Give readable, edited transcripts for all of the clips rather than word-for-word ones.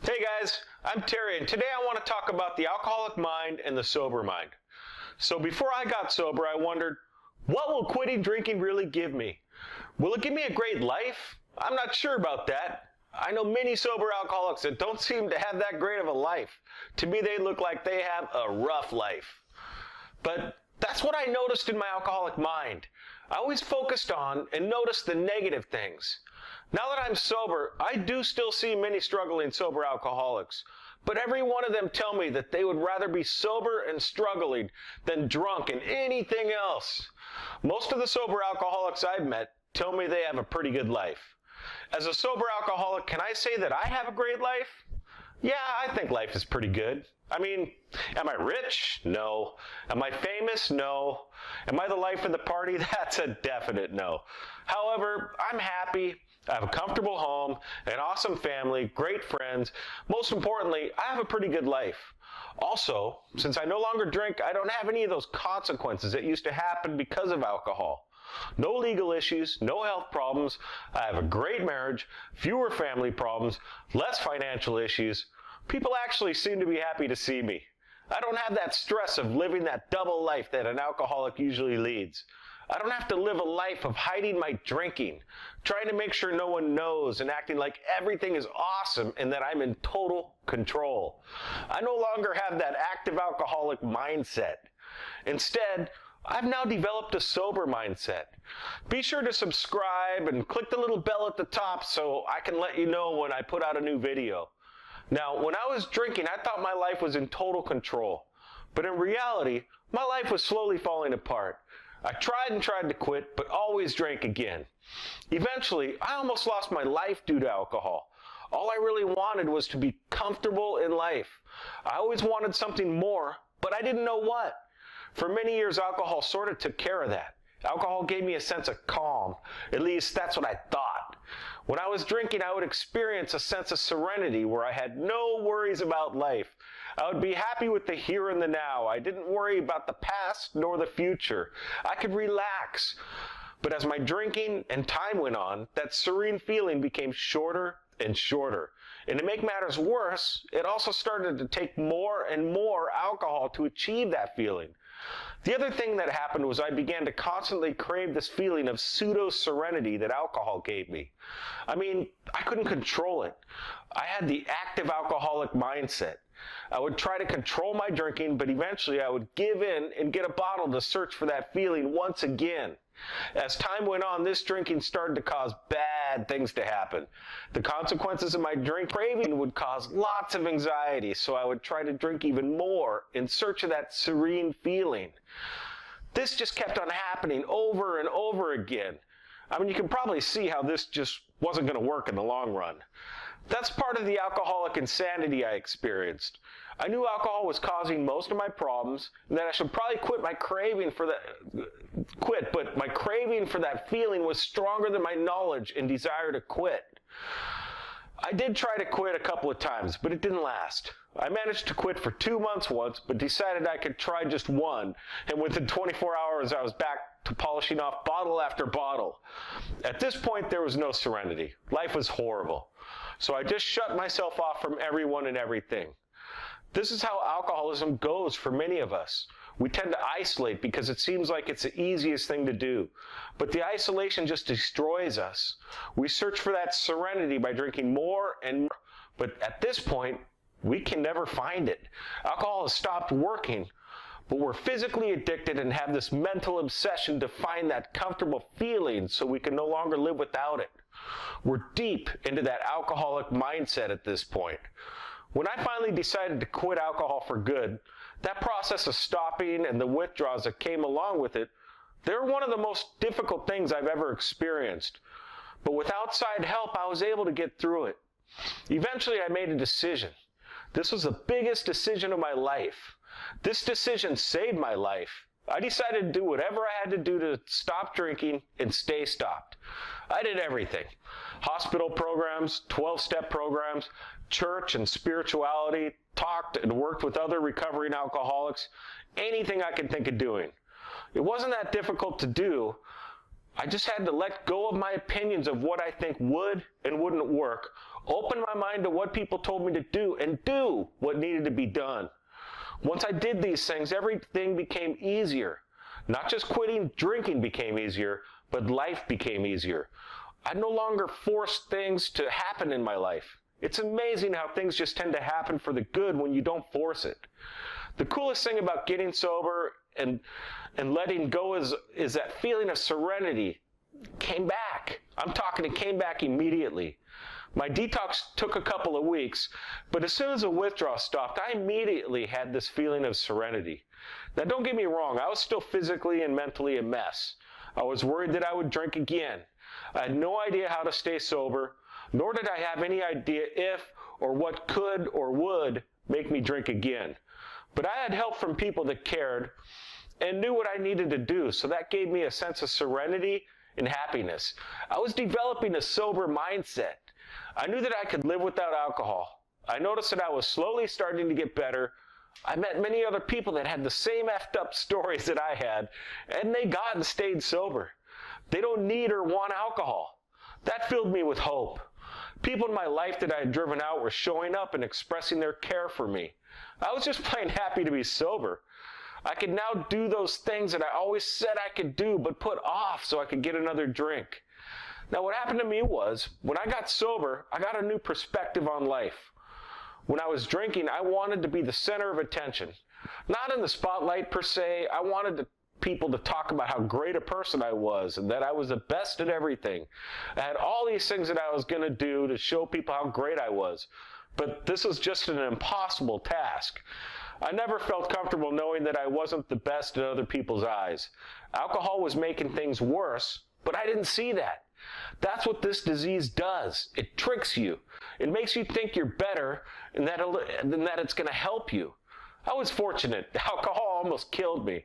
Hey guys, I'm Terry, and today I want to talk about the alcoholic mind and the sober mind. So before I got sober, I wondered, what will quitting drinking really give me? Will it give me a great life? I'm not sure about that. I know many sober alcoholics that don't seem to have that great of a life. To me, they look like they have a rough life. But that's what I noticed in my alcoholic mind. I always focused on and noticed the negative things. Now that I'm sober, I do still see many struggling sober alcoholics, but every one of them tell me that they would rather be sober and struggling than drunk and anything else. Most of the sober alcoholics I've met tell me they have a pretty good life. As a sober alcoholic, can I say that I have a great life? Yeah, I think life is pretty good. I mean, am I rich? No. Am I famous? No. Am I the life of the party? That's a definite no. However, I'm happy. I have a comfortable home, an awesome family, great friends. Most importantly, I have a pretty good life. Also, since I no longer drink, I don't have any of those consequences that used to happen because of alcohol. No legal issues, no health problems. I have a great marriage, fewer family problems, less financial issues. People actually seem to be happy to see me. I don't have that stress of living that double life that an alcoholic usually leads. I don't have to live a life of hiding my drinking, trying to make sure no one knows and acting like everything is awesome and that I'm in total control. I no longer have that active alcoholic mindset. Instead, I've now developed a sober mindset. Be sure to subscribe and click the little bell at the top so I can let you know when I put out a new video. Now, when I was drinking, I thought my life was in total control. But in reality, my life was slowly falling apart. I tried to quit, but always drank again. Eventually, I almost lost my life due to alcohol. All I really wanted was to be comfortable in life. I always wanted something more, but I didn't know what. For many years, alcohol sort of took care of that. Alcohol gave me a sense of calm. At least that's what I thought. When I was drinking, I would experience a sense of serenity where I had no worries about life. I would be happy with the here and the now. I didn't worry about the past nor the future. I could relax. But as my drinking and time went on, that serene feeling became shorter and shorter. And to make matters worse, it also started to take more and more alcohol to achieve that feeling. The other thing that happened was I began to constantly crave this feeling of pseudo-serenity that alcohol gave me. I mean, I couldn't control it. I had the active alcoholic mindset. I would try to control my drinking, but eventually I would give in and get a bottle to search for that feeling once again. As time went on, this drinking started to cause bad things to happen. The consequences of my drink craving would cause lots of anxiety, so I would try to drink even more in search of that serene feeling. This just kept on happening over and over again. I mean, you can probably see how this just wasn't going to work in the long run. That's part of the alcoholic insanity I experienced. I knew alcohol was causing most of my problems and that I should probably but my craving for that feeling was stronger than my knowledge and desire to quit. I did try to quit a couple of times, but it didn't last. I managed to quit for 2 months once, but decided I could try just one, and within 24 hours I was back to polishing off bottle after bottle. At this point, there was no serenity. Life was horrible. So I just shut myself off from everyone and everything. This is how alcoholism goes for many of us. We tend to isolate because it seems like it's the easiest thing to do. But the isolation just destroys us. We search for that serenity by drinking more and more. But at this point, we can never find it. Alcohol has stopped working. But we're physically addicted and have this mental obsession to find that comfortable feeling so we can no longer live without it. We're deep into that alcoholic mindset at this point. When I finally decided to quit alcohol for good, that process of stopping and the withdrawals that came along with it, they're one of the most difficult things I've ever experienced. But with outside help, I was able to get through it. Eventually, I made a decision. This was the biggest decision of my life. This decision saved my life. I decided to do whatever I had to do to stop drinking and stay stopped. I did everything. Hospital programs, 12-step programs, church and spirituality, talked and worked with other recovering alcoholics, anything I could think of doing. It wasn't that difficult to do. I just had to let go of my opinions of what I think would and wouldn't work, open my mind to what people told me to do, and do what needed to be done. Once I did these things, everything became easier. Not just quitting drinking became easier, but life became easier. I no longer forced things to happen in my life. It's amazing how things just tend to happen for the good when you don't force it. The coolest thing about getting sober and letting go is that feeling of serenity came back. I'm talking, it came back immediately. My detox took a couple of weeks, but as soon as the withdrawal stopped, I immediately had this feeling of serenity. Now, don't get me wrong, I was still physically and mentally a mess. I was worried that I would drink again. I had no idea how to stay sober, nor did I have any idea if or what could or would make me drink again. But I had help from people that cared and knew what I needed to do, so that gave me a sense of serenity and happiness. I was developing a sober mindset. I knew that I could live without alcohol. I noticed that I was slowly starting to get better. I met many other people that had the same effed up stories that I had, and they got and stayed sober. They don't need or want alcohol. That filled me with hope. People in my life that I had driven out were showing up and expressing their care for me. I was just plain happy to be sober. I could now do those things that I always said I could do but put off so I could get another drink. Now, what happened to me was, when I got sober, I got a new perspective on life. When I was drinking, I wanted to be the center of attention. Not in the spotlight per se. I wanted people to talk about how great a person I was and that I was the best at everything. I had all these things that I was going to do to show people how great I was. But this was just an impossible task. I never felt comfortable knowing that I wasn't the best in other people's eyes. Alcohol was making things worse, but I didn't see that. That's what this disease does. It tricks you. It makes you think you're better and that it's going to help you. I was fortunate. Alcohol almost killed me.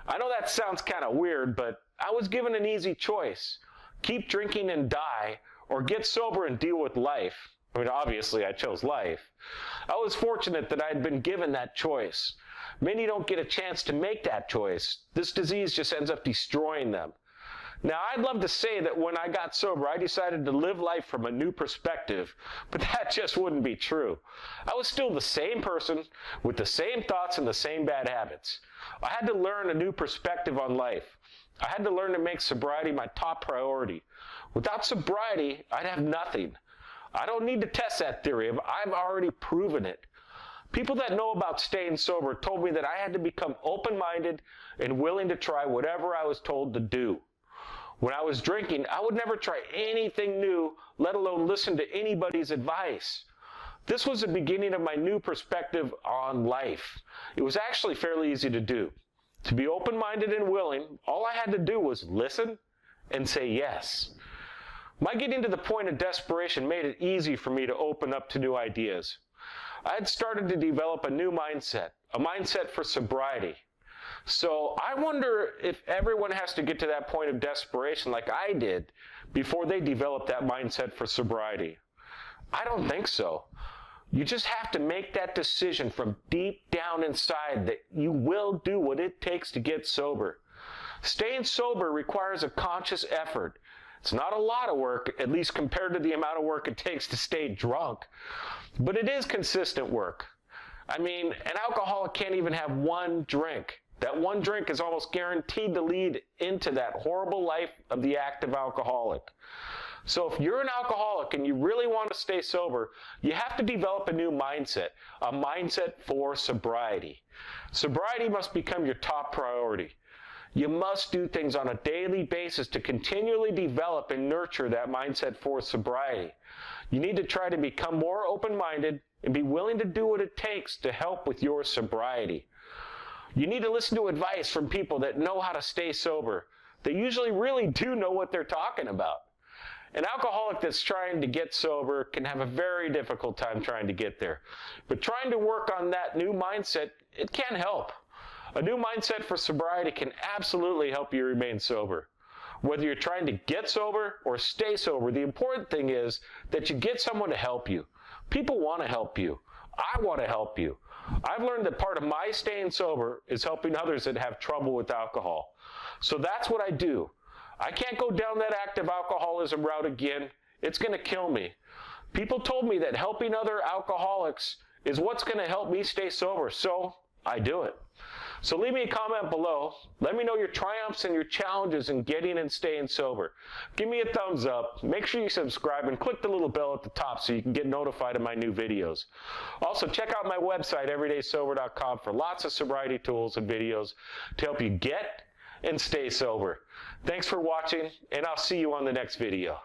I know that sounds kind of weird, but I was given an easy choice. Keep drinking and die, or get sober and deal with life. I mean, obviously, I chose life. I was fortunate that I had been given that choice. Many don't get a chance to make that choice. This disease just ends up destroying them. Now, I'd love to say that when I got sober, I decided to live life from a new perspective, but that just wouldn't be true. I was still the same person with the same thoughts and the same bad habits. I had to learn a new perspective on life. I had to learn to make sobriety my top priority. Without sobriety, I'd have nothing. I don't need to test that theory. I've already proven it. People that know about staying sober told me that I had to become open-minded and willing to try whatever I was told to do. When I was drinking, I would never try anything new, let alone listen to anybody's advice. This was the beginning of my new perspective on life. It was actually fairly easy to do. To be open-minded and willing, all I had to do was listen and say yes. My getting to the point of desperation made it easy for me to open up to new ideas. I had started to develop a new mindset, a mindset for sobriety. So I wonder if everyone has to get to that point of desperation like I did before they develop that mindset for sobriety. I don't think so. You just have to make that decision from deep down inside that you will do what it takes to get sober. Staying sober requires a conscious effort. It's not a lot of work, at least compared to the amount of work it takes to stay drunk, but it is consistent work. I mean, an alcoholic can't even have one drink. That one drink is almost guaranteed to lead into that horrible life of the active alcoholic. So if you're an alcoholic and you really want to stay sober, you have to develop a new mindset, a mindset for sobriety. Sobriety must become your top priority. You must do things on a daily basis to continually develop and nurture that mindset for sobriety. You need to try to become more open-minded and be willing to do what it takes to help with your sobriety. You need to listen to advice from people that know how to stay sober. They usually really do know what they're talking about. An alcoholic that's trying to get sober can have a very difficult time trying to get there. But trying to work on that new mindset, it can help. A new mindset for sobriety can absolutely help you remain sober. Whether you're trying to get sober or stay sober, the important thing is that you get someone to help you. People want to help you. I want to help you. I've learned that part of my staying sober is helping others that have trouble with alcohol. So that's what I do. I can't go down that active alcoholism route again. It's going to kill me. People told me that helping other alcoholics is what's going to help me stay sober, so I do it. So leave me a comment below. Let me know your triumphs and your challenges in getting and staying sober. Give me a thumbs up. Make sure you subscribe and click the little bell at the top so you can get notified of my new videos. Also, check out my website, everydaysober.com, for lots of sobriety tools and videos to help you get and stay sober. Thanks for watching, and I'll see you on the next video.